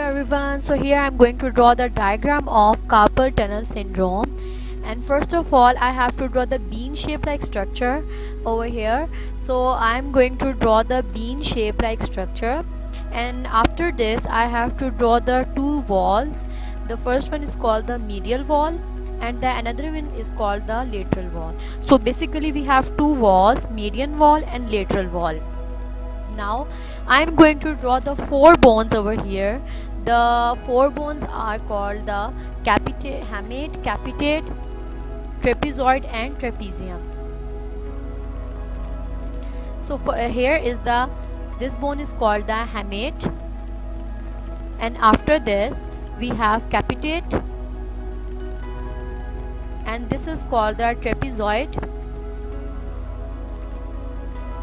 everyone, so here I'm going to draw the diagram of carpal tunnel syndrome. And first of all, I have to draw the bean shape like structure over here. So I'm going to draw the bean shape like structure, and after this I have to draw the two walls. The first one is called the medial wall and the another one is called the lateral wall. So basically we have two walls, median wall and lateral wall. Now I'm going to draw the four bones over here. The four bones are called the hamate, capitate, trapezoid and trapezium. So here is this bone is called the hamate, and after this we have capitate, and this is called the trapezoid,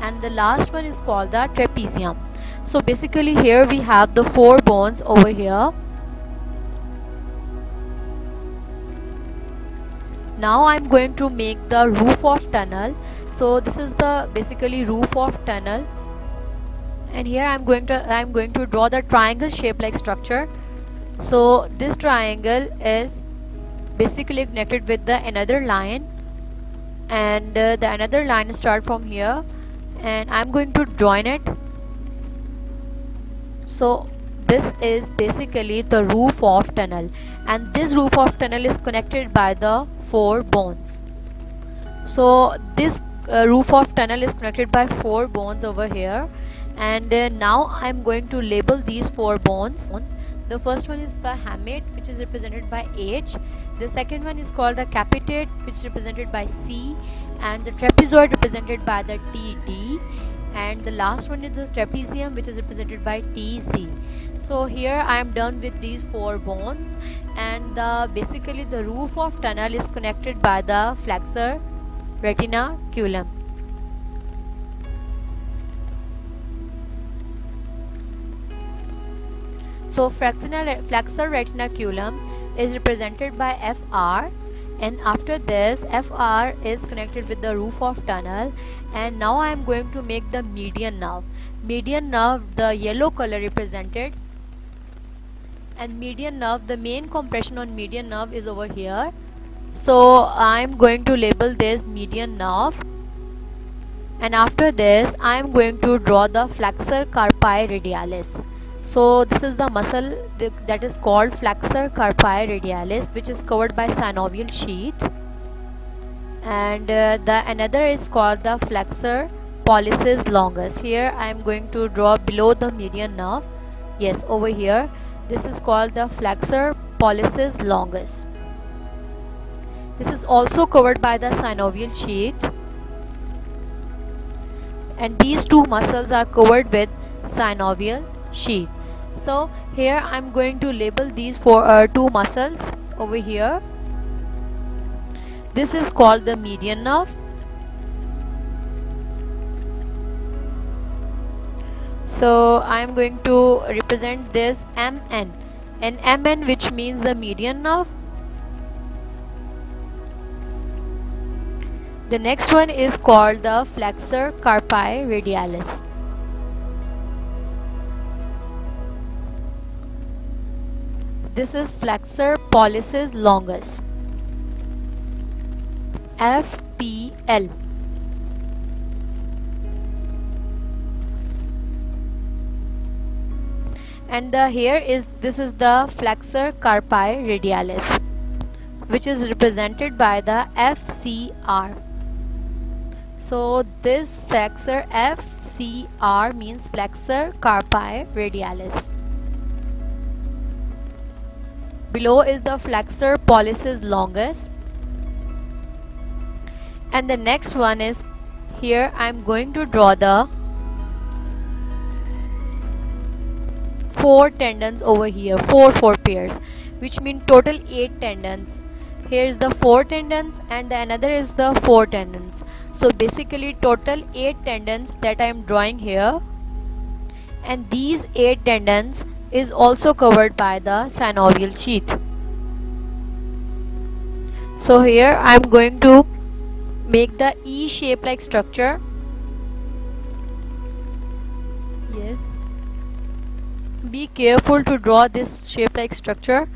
and the last one is called the trapezium. So basically here we have the four bones over here. Now I'm going to make the roof of tunnel. So this is the basically roof of tunnel, and here I'm going to draw the triangle shape like structure. So this triangle is basically connected with the another line, and the another line start from here, and I'm going to join it. So this is basically the roof of tunnel, and this roof of tunnel is connected by the four bones. So this roof of tunnel is connected by four bones over here, and now I'm going to label these four bones. The first one is the hamate, which is represented by H. The second one is called the capitate, which is represented by C, and the trapezoid represented by the TD, and the last one is the trapezium, which is represented by TC. So here I am done with these four bones, and basically the roof of tunnel is connected by the flexor retinaculum. So flexor retinaculum is represented by FR, and after this FR is connected with the roof of tunnel. And now I am going to make the median nerve. Median nerve, the yellow color represented, and median nerve, the main compression on median nerve is over here. So I am going to label this median nerve, and after this I am going to draw the flexor carpi radialis. So this is the muscle that is called flexor carpi radialis, which is covered by synovial sheath, and the another is called the flexor pollicis longus. Here I am going to draw below the median nerve. Yes, over here this is called the flexor pollicis longus. This is also covered by the synovial sheath, and these two muscles are covered with synovial sheath. So here I'm going to label these two muscles over here. This is called the median nerve. So I'm going to represent this MN, and MN, which means the median nerve. The next one is called the flexor carpi radialis. This is flexor pollicis longus, FPL. And this is the flexor carpi radialis, which is represented by the FCR. So this flexor FCR means flexor carpi radialis. Below is the flexor pollicis longus, and the next one is, here I am going to draw the four tendons over here, four pairs, which mean total 8 tendons. Here is the 4 tendons and the another is the 4 tendons. So basically total 8 tendons that I am drawing here, and these 8 tendons is also covered by the synovial sheath. So here I am going to make the E shape like structure. Yes, be careful to draw this shape like structure.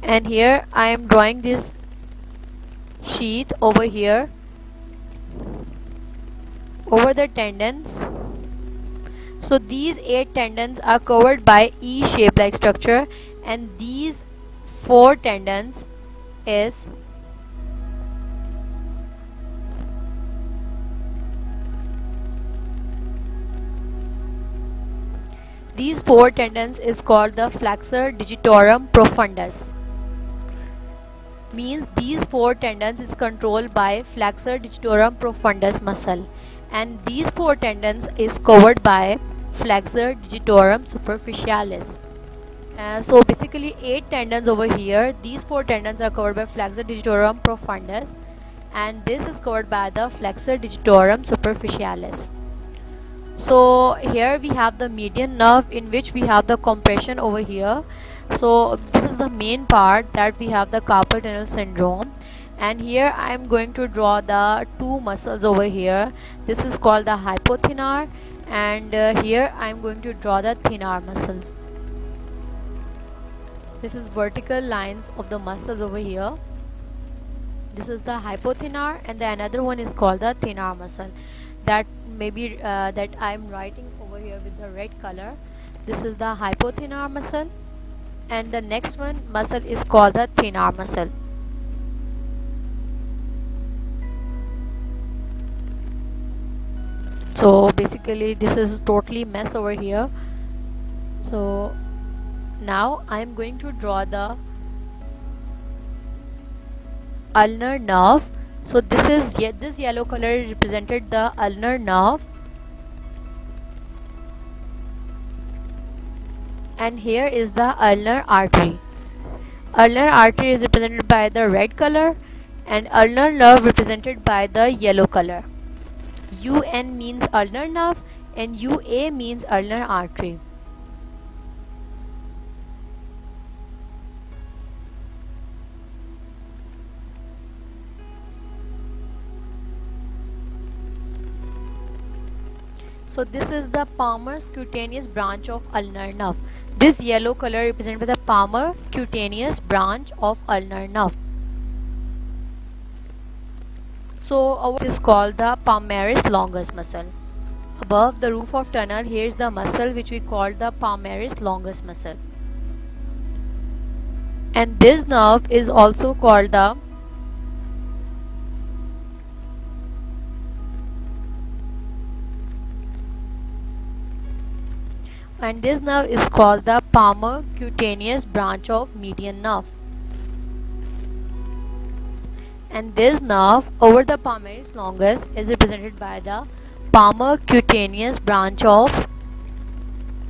And here I am drawing this sheath over here over the tendons. So these 8 tendons are covered by E shape like structure, and these 4 tendons is called the flexor digitorum profundus. Means these 4 tendons is controlled by flexor digitorum profundus muscle, and these 4 tendons is covered by flexor digitorum superficialis. So basically 8 tendons over here. These 4 tendons are covered by flexor digitorum profundus, and this is covered by the flexor digitorum superficialis. So here we have the median nerve, in which we have the compression over here. So this is the main part that we have the carpal tunnel syndrome, and here I am going to draw the 2 muscles over here. This is called the hypothenar, and here I am going to draw the thenar muscles. This is vertical lines of the muscles over here. This is the hypothenar, and the another one is called the thenar muscle. That maybe that I am writing over here with the red color. This is the hypothenar muscle, and the next one muscle is called the thenar muscle. So basically this is totally mess over here. So now I am going to draw the ulnar nerve. So this yellow color represented the ulnar nerve, and here is the ulnar artery. Ulnar artery is represented by the red color, and ulnar nerve represented by the yellow color. UN means ulnar nerve, and UA means ulnar artery. So this is the palmar cutaneous branch of ulnar nerve. This yellow color represented by the palmar cutaneous branch of ulnar nerve. So our is called the palmaris longus muscle. Above the roof of tunnel, here is the muscle which we call the palmaris longus muscle. And this nerve is also called the palmar cutaneous branch of median nerve. And this nerve over the palmaris longus is represented by the palmar cutaneous branch of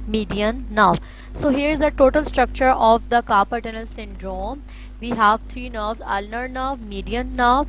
median nerve. So here is the total structure of the carpal tunnel syndrome. We have 3 nerves: ulnar nerve, median nerve,